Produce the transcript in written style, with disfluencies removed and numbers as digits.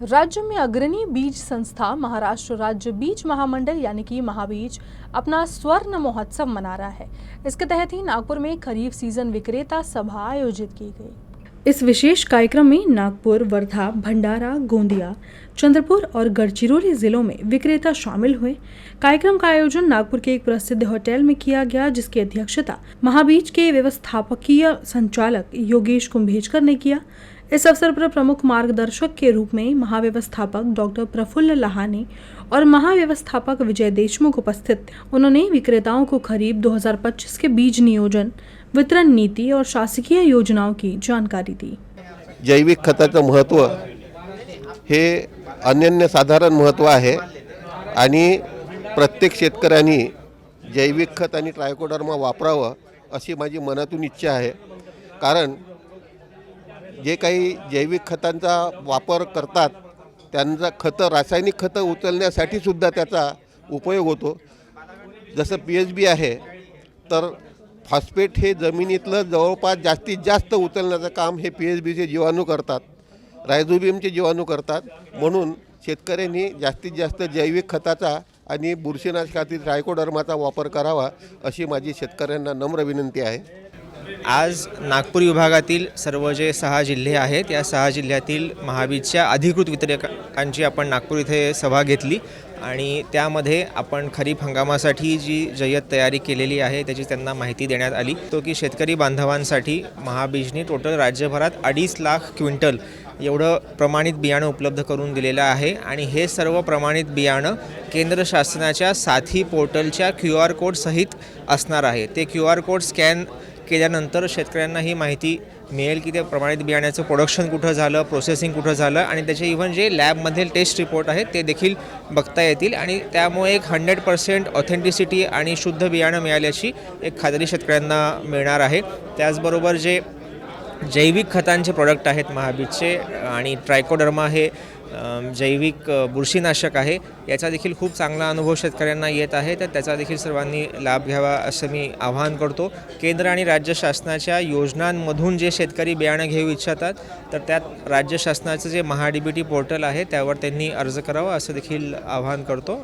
राज्य में अग्रणी बीज संस्था महाराष्ट्र राज्य बीज महामंडल यानी कि महाबीज अपना स्वर्ण महोत्सव मना रहा है। इसके तहत ही नागपुर में खरीफ सीजन विक्रेता सभा आयोजित की गई। इस विशेष कार्यक्रम में नागपुर, वर्धा, भंडारा, गोंदिया, चंद्रपुर और गढ़चिरौली जिलों में विक्रेता शामिल हुए। कार्यक्रम का आयोजन नागपुर के एक प्रसिद्ध होटल में किया गया, जिसकी अध्यक्षता महाबीज के व्यवस्थापकीय संचालक योगेश कुंभेजकर ने किया। इस अवसर पर प्रमुख मार्गदर्शक के रूप में महाव्यवस्थापक डॉक्टर प्रफुल्ल लाहानी और महाव्यवस्थापक विजय देशमुख उपस्थित। उन्होंने विक्रेताओं को खरीफ 2025 के बीज नियोजन, वितरण नीति और शासकीय योजनाओं की जानकारी दी। जैविक खताचं महत्त्व हे अनन्यसाधारण महत्त्व आहे आणि प्रत्येक शेतकऱ्यांनी जैविक खत आणि ट्रायकोडर्मा वापरावं अशी माझी मनातून इच्छा आहे। कारण जे काही जैविक खतांचा वापर करतात त्यांचा रासायनिक खतं उचलण्यासाठी सुद्धा त्याचा उपयोग होतो। जसं PHB आहे तर फॉस्फेट हे जमिनीतलं जवळपास जास्तीत जास्त उचलण्याचं काम हे PHBचे जीवाणू करतात, रायझोबियमचे जीवाणू करतात। म्हणून शेतकऱ्यांनी जास्तीत जास्त जैविक खताचा आणि बुरशीनाशकातील ट्रायकोडर्माचा वापर करावा अशी माझी शेतकऱ्यांना नम्र विनंती आहे। आज नागपूर विभागातील सर्व जे 6 जिल्हे आहेत या 6 जिल्ह्यातील महाबीजच्या अधिकृत वितरकांची आपण नागपूर इथे सभा घेतली आणि त्यामध्ये आपण खरीप हंगामासाठी जी जय्यत तयारी केलेली आहे त्याची त्यांना माहिती देण्यात आली। तो की शेतकरी बांधवांसाठी महाबीजने टोटल राज्यभरात 2.5 लाख क्विंटल एवढं प्रमाणित बियाणं उपलब्ध करून दिलेलं आहे आणि हे सर्व प्रमाणित बियाणं केंद्र शासनाच्या साथी पोर्टलच्या QR कोड सहित असणार आहे। ते QR कोड स्कॅन केल्यानंतर शेतकऱ्यांना ही माहिती मिळेल की ते प्रमाणित बियाण्याचं प्रोडक्शन कुठं झालं, प्रोसेसिंग कुठं झालं आणि त्याचे इव्हन जे लॅबमधील टेस्ट रिपोर्ट आहेत ते देखील बघता येतील आणि त्यामुळे एक 100% ऑथेंटिसिटी आणि शुद्ध बियाणं मिळाल्याची एक खात्री शेतकऱ्यांना मिळणार आहे। त्याचबरोबर जे जैविक खतांचे प्रोडक्ट आहेत महाबीजचे आणि ट्रायकोडर्मा हे जैविक बुरशीनाशक आहे, याचा देखील खूप चांगला अनुभव शेतकऱ्यांना येत आहे। तर त्याचा देखील सर्वांनी लाभ घ्यावा असं मी आवाहन करतो। केंद्र आणि राज्य शासनाच्या योजनांमधून जे शेतकरी बियाणं घेऊ इच्छितात तर त्यात राज्य शासनाचं जे MahaDBT पोर्टल आहे त्यावर त्यांनी अर्ज करावा असं देखील आवाहन करतो।